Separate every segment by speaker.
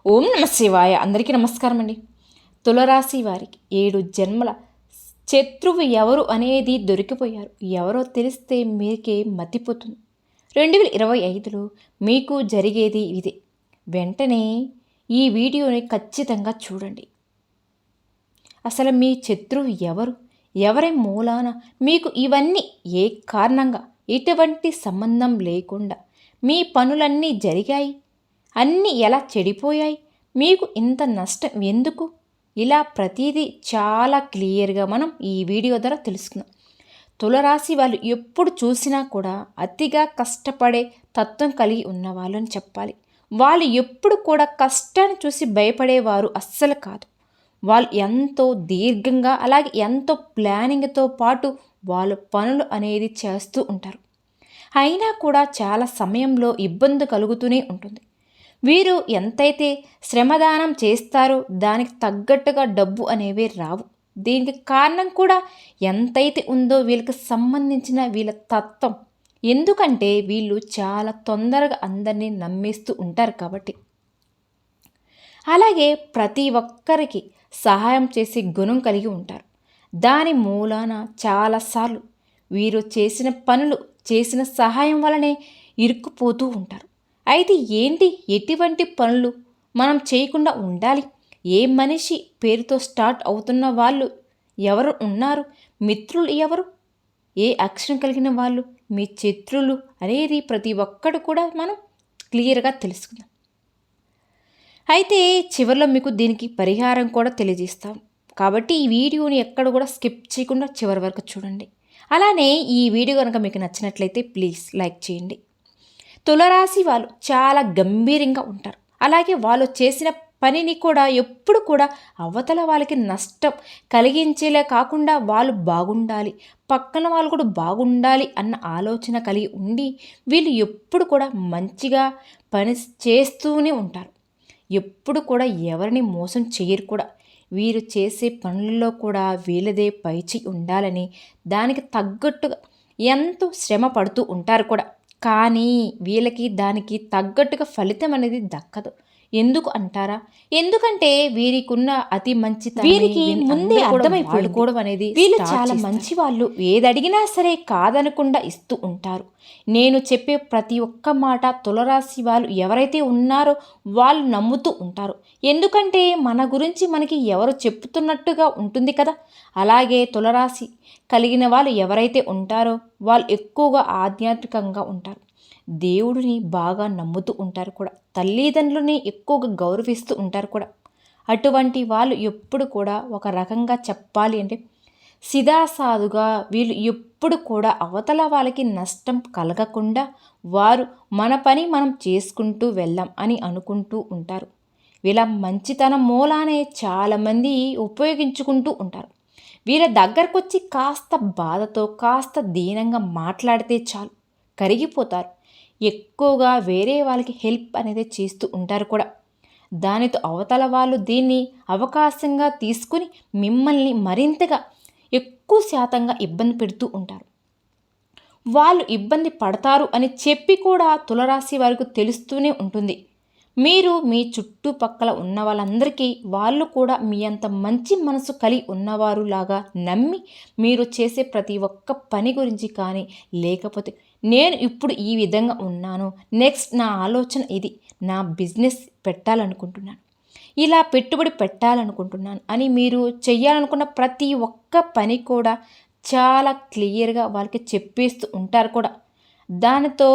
Speaker 1: ఓం నమ శివాయ. అందరికీ నమస్కారం అండి. తులరాశి వారికి 7 జన్మల శత్రువు ఎవరు అనేది దొరికిపోయారు. ఎవరో తెలిస్తే మీకే మతిపోతుంది. 2025లో మీకు జరిగేది ఇదే. వెంటనే ఈ వీడియోని ఖచ్చితంగా చూడండి. అసలు మీ శత్రువు ఎవరు, ఎవరి మూలాన మీకు ఇవన్నీ, ఏ కారణంగా, ఎటువంటి సంబంధం లేకుండా మీ పనులన్నీ జరిగాయి, అన్నీ ఎలా చెడిపోయాయి, మీకు ఇంత నష్టం ఎందుకు, ఇలా ప్రతిదీ చాలా క్లియర్గా మనం ఈ వీడియో ద్వారా తెలుసుకుందాం. తులరాశి వాళ్ళు ఎప్పుడు చూసినా కూడా అతిగా కష్టపడే తత్వం కలిగి ఉన్న వాళ్ళని చెప్పాలి. వాళ్ళు ఎప్పుడు కూడా కష్టాన్ని చూసి భయపడేవారు అస్సలు కాదు. వాళ్ళు ఎంతో దీర్ఘంగా, అలాగే ఎంతో ప్లానింగ్తో పాటు వాళ్ళ పనులు అనేది చేస్తూ ఉంటారు. అయినా కూడా చాలా సమయంలో ఇబ్బంది కలుగుతూనే ఉంటుంది. వీరు ఎంతైతే శ్రమదానం చేస్తారో దానికి తగ్గట్టుగా డబ్బు అనేవి రావు. దీనికి కారణం కూడా ఎంతైతే ఉందో వీళ్ళకి సంబంధించిన వీళ్ళ తత్వం. ఎందుకంటే వీళ్ళు చాలా తొందరగా అందరినీ నమ్మేస్తూ ఉంటారు కాబట్టి. అలాగే ప్రతి ఒక్కరికి సహాయం చేసే గుణం కలిగి ఉంటారు. దాని మూలాన చాలాసార్లు వీరు చేసిన పనులు, చేసిన సహాయం వలనే ఇరుక్కుపోతూ ఉంటారు. అయితే ఏంటి, ఎటువంటి పనులు మనం చేయకుండా ఉండాలి? ఏ మనిషి పేరుతో స్టార్ట్ అవుతున్న వాళ్ళు ఎవరు ఉన్నారు? మిత్రులు ఎవరు? ఏ అక్షరం కలిగిన వాళ్ళు మీ శత్రులు అనేది ప్రతి ఒక్కడు కూడా మనం క్లియర్గా తెలుసుకుందాం. అయితే చివరిలో మీకు దీనికి పరిహారం కూడా తెలియజేస్తాం. కాబట్టి ఈ వీడియోని ఎక్కడ కూడా స్కిప్ చేయకుండా చివరి వరకు చూడండి. అలానే ఈ వీడియో కనుక మీకు నచ్చినట్లయితే ప్లీజ్ లైక్ చేయండి. తులరాశి వాళ్ళు చాలా గంభీరంగా ఉంటారు. అలాగే వాళ్ళు చేసిన పనిని కూడా ఎప్పుడు కూడా అవతల వాళ్ళకి నష్టం కలిగించేలా కాకుండా వాళ్ళు బాగుండాలి, పక్కన వాళ్ళు కూడా బాగుండాలి అన్న ఆలోచన కలిగి ఉండి వీళ్ళు ఎప్పుడు కూడా మంచిగా పని చేస్తూనే ఉంటారు. ఎప్పుడు కూడా ఎవరిని మోసం చేయరు కూడా. వీరు చేసే పనుల్లో కూడా వీళ్ళదే పైచి ఉండాలని దానికి తగ్గట్టుగా ఎంతో శ్రమ పడుతూ ఉంటారు కూడా. కానీ వీళ్ళకి దానికి తగ్గట్టుగా ఫలితం అనేది దక్కదు. ఎందుకు అంటారా? ఎందుకంటే వీరికున్న అతి మంచి వీరికి ముందే అర్థమైపోవడం అనేది వీళ్ళు చాలా మంచి వాళ్ళు. ఏదడిగినా సరే కాదనకుండా ఇస్తూ ఉంటారు. నేను చెప్పే ప్రతి ఒక్క మాట తులరాశి వాళ్ళు ఎవరైతే ఉన్నారో వాళ్ళు నమ్ముతూ ఉంటారు. ఎందుకంటే మన గురించి మనకి ఎవరు చెప్తున్నట్టుగా ఉంటుంది కదా. అలాగే తులరాశి కలిగిన వాళ్ళు ఎవరైతే ఉంటారో వాళ్ళు ఎక్కువగా ఆధ్యాత్మికంగా ఉంటారు. దేవుడిని బాగా నమ్ముతూ ఉంటారు కూడా. తల్లిదండ్రులని ఎక్కువగా గౌరవిస్తూ ఉంటారు కూడా. అటువంటి వాళ్ళు ఎప్పుడు కూడా ఒక రకంగా చెప్పాలి అంటే సిదాసాదుగా వీళ్ళు ఎప్పుడు కూడా అవతల వాళ్ళకి నష్టం కలగకుండా వారు మన పని మనం చేసుకుంటూ వెళ్ళాం అని అనుకుంటూ ఉంటారు. వీళ్ళ మంచితనం మూలానే చాలామంది ఉపయోగించుకుంటూ ఉంటారు. వీళ్ళ దగ్గరకు వచ్చి కాస్త బాధతో, కాస్త దీనంగా మాట్లాడితే చాలు కరిగిపోతారు. ఎక్కువగా వేరే వాళ్ళకి హెల్ప్ అనేది చేస్తూ ఉంటారు కూడా. దానితో అవతల వాళ్ళు దీన్ని అవకాశంగా తీసుకుని మిమ్మల్ని మరింతగా ఎక్కువ శాతంగా ఇబ్బంది పెడుతూ ఉంటారు. వాళ్ళు ఇబ్బంది పడతారు అని చెప్పి కూడా తులరాశి వారికి తెలుస్తూనే ఉంటుంది. మీరు మీ చుట్టుపక్కల ఉన్న వాళ్ళందరికీ వాళ్ళు కూడా మీ అంత మంచి మనసు కలిగి ఉన్నవారు లాగా నమ్మి మీరు చేసే ప్రతి ఒక్క పని గురించి కానీ, లేకపోతే నేను ఇప్పుడు ఈ విధంగా ఉన్నాను, నెక్స్ట్ నా ఆలోచన ఇది, నా బిజినెస్ పెట్టాలనుకుంటున్నాను, ఇలా పెట్టుబడి పెట్టాలనుకుంటున్నాను అని మీరు చెయ్యాలనుకున్న ప్రతి ఒక్క పని కూడా చాలా క్లియర్గా వాళ్ళకి చెప్పేస్తూ ఉంటారు కూడా. దానితో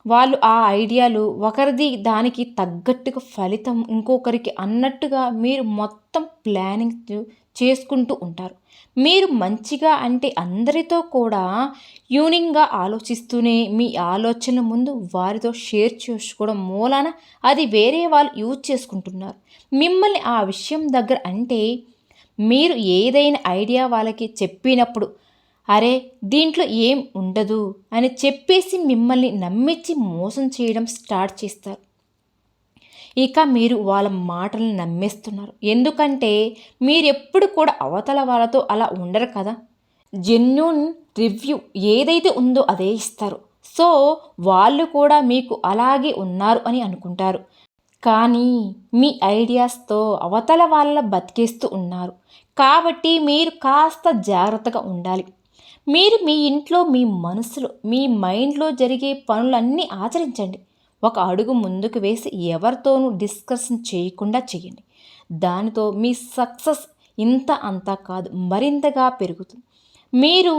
Speaker 1: వాళ్ళు ఆ ఐడియాలు ఒకరిది దానికి తగ్గట్టుగా ఫలితం ఇంకొకరికి అన్నట్టుగా మీరు మొత్తం ప్లానింగ్ చేసుకుంటూ ఉంటారు. మీరు మంచిగా అంటే అందరితో కూడా యూనింగ్గా ఆలోచిస్తూనే మీ ఆలోచన ముందు వారితో షేర్ చేసుకోవడం మూలాన అది వేరే వాళ్ళు యూజ్ చేసుకుంటున్నారు. మిమ్మల్ని ఆ విషయం దగ్గర అంటే మీరు ఏదైనా ఐడియా వాళ్ళకి చెప్పినప్పుడు అరే దీంట్లో ఏం ఉండదు అని చెప్పేసి మిమ్మల్ని నమ్మించి మోసం చేయడం స్టార్ట్ చేస్తారు. ఇక మీరు వాళ్ళ మాటలను నమ్మేస్తున్నారు. ఎందుకంటే మీరెప్పుడు కూడా అవతల వాళ్ళతో అలా ఉండరు కదా. జెన్యూన్ రివ్యూ ఏదైతే ఉందో అదే ఇస్తారు. సో వాళ్ళు కూడా మీకు అలాగే ఉన్నారు అని అనుకుంటారు. కానీ మీ ఐడియాస్తో అవతల వాళ్ళ బతికేస్తూ ఉన్నారు. కాబట్టి మీరు కాస్త జాగ్రత్తగా ఉండాలి. మీరు మీ ఇంట్లో మీ మనసులో మీ మైండ్లో జరిగే పనులన్నీ ఆచరించండి. ఒక అడుగు ముందుకు వేసి ఎవరితోనూ డిస్కషన్ చేయకుండా చేయండి. దానితో మీ సక్సెస్ ఇంత అంతా కాదు మరింతగా పెరుగుతుంది. మీరు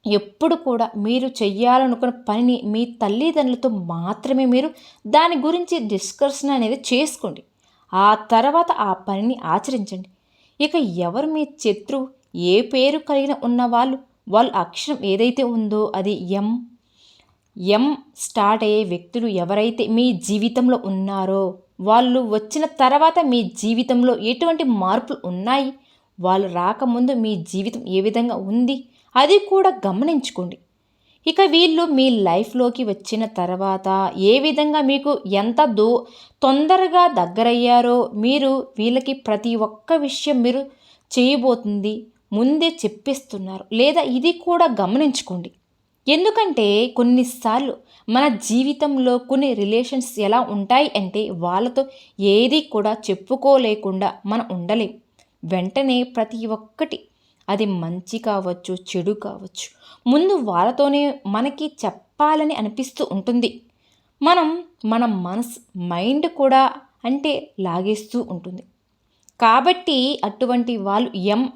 Speaker 1: ఎప్పుడు కూడా మీరు చెయ్యాలనుకున్న పనిని మీ తల్లిదండ్రులతో మాత్రమే మీరు దాని గురించి డిస్కషన్ అనేది చేసుకోండి. ఆ తర్వాత ఆ పనిని ఆచరించండి. ఇక ఎవరు మీ శత్రువు, ఏ పేరు కలిగిన ఉన్నవాళ్ళు, వాళ్ళ అక్షరం ఏదైతే ఉందో అది ఎం స్టార్ట్ అయ్యే వ్యక్తులు ఎవరైతే మీ జీవితంలో ఉన్నారో వాళ్ళు వచ్చిన తర్వాత మీ జీవితంలో ఎటువంటి మార్పులు ఉన్నాయి, వాళ్ళు రాకముందు మీ జీవితం ఏ విధంగా ఉంది అది కూడా గమనించుకోండి. ఇక వీళ్ళు మీ లైఫ్లోకి వచ్చిన తర్వాత ఏ విధంగా మీకు ఎంత తొందరగా దగ్గరయ్యారో మీరు వీళ్ళకి ప్రతి ఒక్క విషయం మీరు చేయబోతుంది ముందే చెప్పిస్తున్నారు లేదా ఇది కూడా గమనించుకోండి. ఎందుకంటే కొన్నిసార్లు మన జీవితంలో కొన్ని రిలేషన్స్ ఎలా ఉంటాయి అంటే వాళ్ళతో ఏది కూడా చెప్పుకోలేకుండా మనం ఉండలేం. వెంటనే ప్రతి ఒక్కటి అది మంచి కావచ్చు చెడు కావచ్చు ముందు వాళ్ళతోనే మనకి చెప్పాలని అనిపిస్తూ ఉంటుంది. మన మనసు మైండ్ కూడా అంటే లాగేస్తూ ఉంటుంది. కాబట్టి అటువంటి వాళ్ళు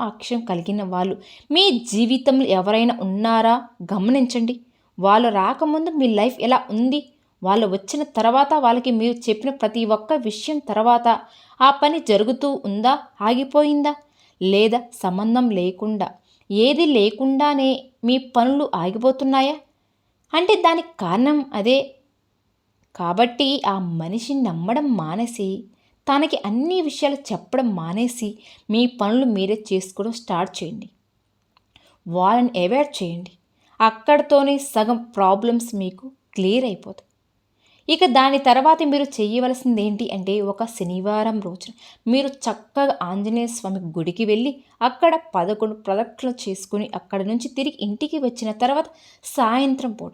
Speaker 1: అక్షరం కలిగిన వాళ్ళు మీ జీవితంలో ఎవరైనా ఉన్నారా గమనించండి. వాళ్ళు రాకముందు మీ లైఫ్ ఎలా ఉంది, వాళ్ళు వచ్చిన తర్వాత వాళ్ళకి మీరు చెప్పిన ప్రతి ఒక్క విషయం తర్వాత ఆ పని జరుగుతూ ఉందా, ఆగిపోయిందా, లేదా సంబంధం లేకుండా ఏది లేకుండానే మీ పనులు ఆగిపోతున్నాయా అంటే దానికి కారణం అదే. కాబట్టి ఆ మనిషిని నమ్మడం మానేసి తనకి అన్ని విషయాలు చెప్పడం మానేసి మీ పనులు మీరే చేసుకోవడం స్టార్ట్ చేయండి. వాళ్ళని అవాయిడ్ చేయండి. అక్కడితోనే సగం ప్రాబ్లమ్స్ మీకు క్లియర్ అయిపోతాయి. ఇక దాని తర్వాత మీరు చేయవలసింది ఏంటి అంటే ఒక శనివారం రోజున మీరు చక్కగా ఆంజనేయ స్వామి గుడికి వెళ్ళి అక్కడ 11 ప్రదక్షిణలు చేసుకుని అక్కడ నుంచి తిరిగి ఇంటికి వచ్చిన తర్వాత సాయంత్రం పూట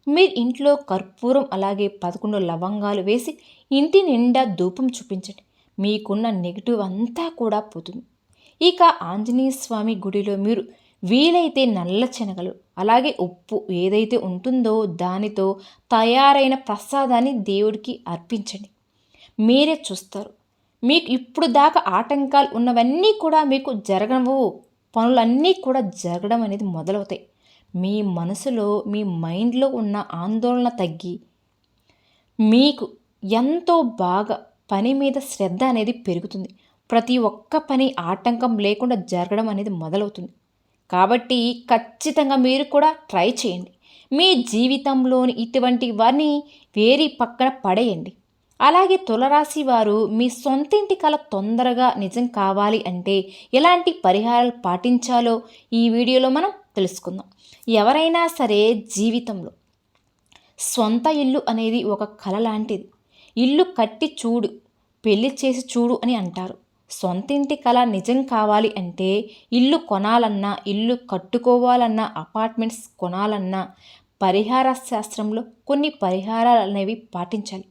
Speaker 1: మీరు ఇంట్లో కర్పూరం అలాగే 11 లవంగాలు వేసి ఇంటి నిండా ధూపం చూపించండి. మీకున్న నెగిటివ్ అంతా కూడా పోతుంది. ఇక ఆంజనేయ స్వామి గుడిలో మీరు వీలైతే నల్ల శనగలు అలాగే ఉప్పు ఏదైతే ఉంటుందో దానితో తయారైన ప్రసాదాన్ని దేవుడికి అర్పించండి. మీరే చూస్తారు మీకు ఇప్పుడు దాకా ఆటంకాలు ఉన్నవన్నీ కూడా మీకు జరగవు, పనులన్నీ కూడా జరగడం అనేది మొదలవుతాయి. మీ మనసులో మీ మైండ్లో ఉన్న ఆందోళన తగ్గి మీకు ఎంతో బాగా పని మీద శ్రద్ధ అనేది పెరుగుతుంది. ప్రతి ఒక్క పని ఆటంకం లేకుండా జరగడం అనేది మొదలవుతుంది. కాబట్టి ఖచ్చితంగా మీరు కూడా ట్రై చేయండి. మీ జీవితంలోని ఇటువంటి వారిని వేరి పక్కన పడేయండి. అలాగే తులరాశి వారు మీ సొంతింటి కల తొందరగా నిజం కావాలి అంటే ఎలాంటి పరిహారాలు పాటించాలో ఈ వీడియోలో మనం తెలుసుకుందాం. ఎవరైనా సరే జీవితంలో సొంత ఇల్లు అనేది ఒక కల లాంటిది. ఇల్లు కట్టి చూడు, పెళ్లి చేసి చూడు అని అంటారు. సొంతింటి కళ నిజం కావాలి అంటే ఇల్లు కొనాలన్నా, ఇల్లు కట్టుకోవాలన్నా, అపార్ట్మెంట్స్ కొనాలన్నా పరిహార శాస్త్రంలో కొన్ని పరిహారాలు అనేవి పాటించాలి.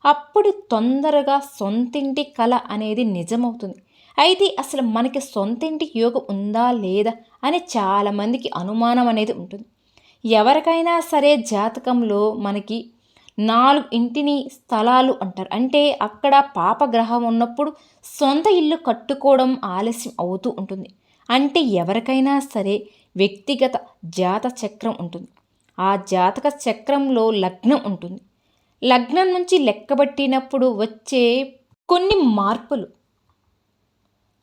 Speaker 1: అప్పుడు తొందరగా సొంతింటి కళ అనేది నిజమవుతుంది. అయితే అసలు మనకి సొంతింటి యోగం ఉందా లేదా అని చాలామందికి అనుమానం అనేది ఉంటుంది. ఎవరికైనా సరే జాతకంలో మనకి 4 ఇంటిని స్థలాలు అంటారు. అంటే అక్కడ పాపగ్రహం ఉన్నప్పుడు సొంత ఇల్లు కట్టుకోవడం ఆలస్యం అవుతూ ఉంటుంది. అంటే ఎవరికైనా సరే వ్యక్తిగత జాత చక్రం ఉంటుంది. ఆ జాతక చక్రంలో లగ్నం ఉంటుంది. లగ్నం నుంచి లెక్కబట్టినప్పుడు వచ్చే కొన్ని మార్పులు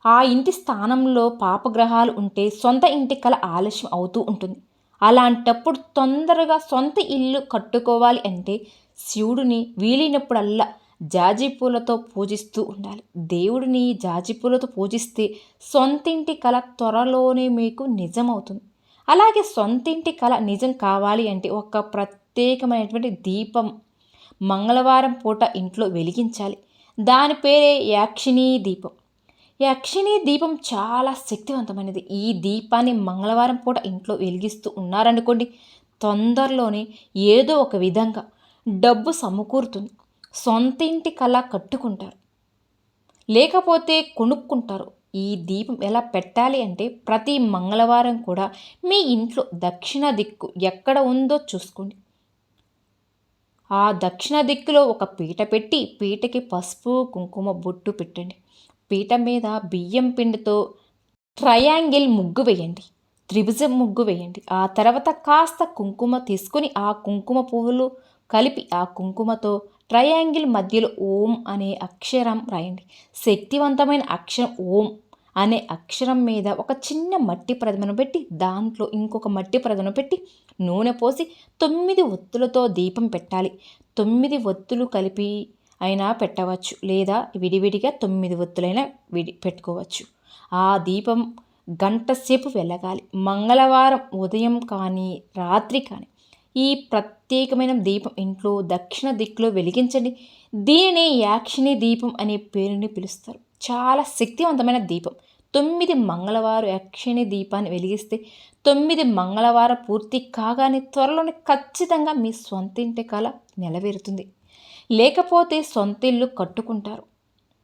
Speaker 1: ఆ ఇంటి స్థానంలో పాపగ్రహాలు ఉంటే సొంత ఇంటి కల ఆలస్యం అవుతూ ఉంటుంది. అలాంటప్పుడు తొందరగా సొంత ఇల్లు కట్టుకోవాలి అంటే శివుడిని వీలైనప్పుడల్లా జాజి పూలతో పూజిస్తూ ఉండాలి. దేవుడిని జాజి పూలతో పూజిస్తే సొంతింటి కల త్వరలోనే మీకు నిజమవుతుంది. అలాగే సొంతింటి కల నిజం కావాలి అంటే ఒక ప్రత్యేకమైనటువంటి దీపం మంగళవారం పూట ఇంట్లో వెలిగించాలి. దాని పేరే యాక్షిణీ దీపం. యక్షిణీ దీపం చాలా శక్తివంతమైనది. ఈ దీపాన్ని మంగళవారం పూట ఇంట్లో వెలిగిస్తూ ఉన్నారనుకోండి, తొందరలోనే ఏదో ఒక విధంగా డబ్బు సమకూరుతుంది, సొంతింటి కళ కట్టుకుంటారు, లేకపోతే కొనుక్కుంటారు. ఈ దీపం ఎలా పెట్టాలి అంటే ప్రతి మంగళవారం కూడా మీ ఇంట్లో దక్షిణ దిక్కు ఎక్కడ ఉందో చూసుకోండి. ఆ దక్షిణ దిక్కులో ఒక పీట పెట్టి పీటకి పసుపు కుంకుమ బొట్టు పెట్టండి. పీట మీద బియ్యం పిండితో ట్రయాంగిల్ ముగ్గు వేయండి, త్రిభుజం ముగ్గు వేయండి. ఆ తర్వాత కాస్త కుంకుమ తీసుకొని ఆ కుంకుమ పువ్వులు కలిపి ఆ కుంకుమతో ట్రయాంగిల్ మధ్యలో ఓం అనే అక్షరం రాయండి. శక్తివంతమైన అక్షరం ఓం అనే అక్షరం మీద ఒక చిన్న మట్టి ప్రతిమను పెట్టి దాంట్లో ఇంకొక మట్టి ప్రతిమను పెట్టి నూనె పోసి 9 ఒత్తులతో దీపం పెట్టాలి. 9 ఒత్తులు కలిపి అయినా పెట్టవచ్చు, లేదా విడివిడిగా 9 ఒత్తులైనా పెట్టుకోవచ్చు. ఆ దీపం గంట సేపు వెలగాలి. మంగళవారం ఉదయం కానీ రాత్రి కానీ ఈ ప్రత్యేకమైన దీపం ఇంట్లో దక్షిణ దిక్కులో వెలిగించండి. దీనిని యాక్షిణి దీపం అనే పేరుని పిలుస్తారు. చాలా శక్తివంతమైన దీపం. 9 మంగళవారం యాక్షిణి దీపాన్ని వెలిగిస్తే 9 మంగళవారం పూర్తి కాగానే త్వరలోనే ఖచ్చితంగా మీ సొంతింటి కల నెరవేరుతుంది. లేకపోతే సొంతిల్లు కట్టుకుంటారు,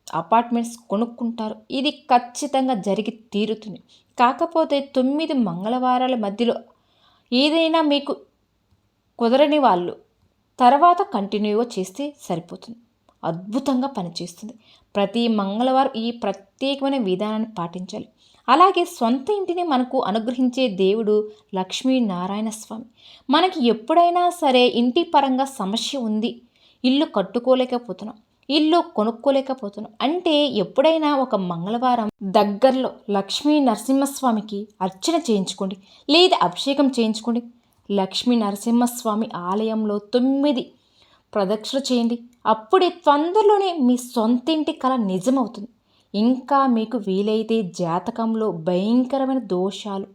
Speaker 1: అపార్ట్మెంట్స్ కొనుక్కుంటారు. ఇది ఖచ్చితంగా జరిగి తీరుతుంది. కాకపోతే 9 మంగళవారాల మధ్యలో ఏదైనా మీకు కుదరని వాళ్ళు తర్వాత కంటిన్యూగా చేస్తే సరిపోతుంది. అద్భుతంగా పనిచేస్తుంది. ప్రతి మంగళవారం ఈ ప్రత్యేకమైన విధానాన్ని పాటించాలి. అలాగే సొంత ఇంటిని మనకు అనుగ్రహించే దేవుడు లక్ష్మీనారాయణ స్వామి. మనకి ఎప్పుడైనా సరే ఇంటి పరంగా సమస్య ఉంది, ఇల్లు కట్టుకోలేకపోతున్నాం, ఇల్లు కొనుక్కోలేకపోతున్నాం అంటే ఎప్పుడైనా ఒక మంగళవారం దగ్గరలో లక్ష్మీ నరసింహస్వామికి అర్చన చేయించుకోండి, లేదా అభిషేకం చేయించుకోండి. లక్ష్మీ నరసింహస్వామి ఆలయంలో 9 ప్రదక్షిణ చేయండి. అప్పుడే తొందరలోనే మీ సొంతింటి కల నిజమవుతుంది. ఇంకా మీకు వీలైతే జాతకంలో భయంకరమైన దోషాలు,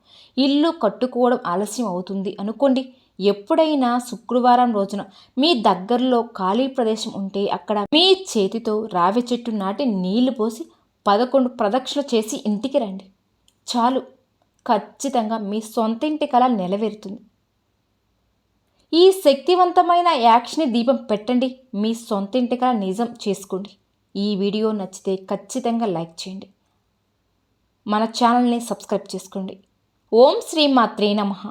Speaker 1: ఇల్లు కట్టుకోవడం ఆలస్యం అవుతుంది అనుకోండి, ఎప్పుడైనా శుక్రవారం రోజున మీ దగ్గరలో ఖాళీ ప్రదేశం ఉంటే అక్కడ మీ చేతితో రావి చెట్టు నాటి నీళ్లు పోసి 11 ప్రదక్షిణ చేసి ఇంటికి రండి. చాలు, ఖచ్చితంగా మీ సొంతింటి కల నెరవేరుతుంది. ఈ శక్తివంతమైన యాక్షిణి దీపం పెట్టండి, మీ సొంతింటి కల నిజం చేసుకోండి. ఈ వీడియో నచ్చితే ఖచ్చితంగా లైక్ చేయండి, మన ఛానల్ని సబ్స్క్రైబ్ చేసుకోండి. ఓం శ్రీ మాత్రే నమః.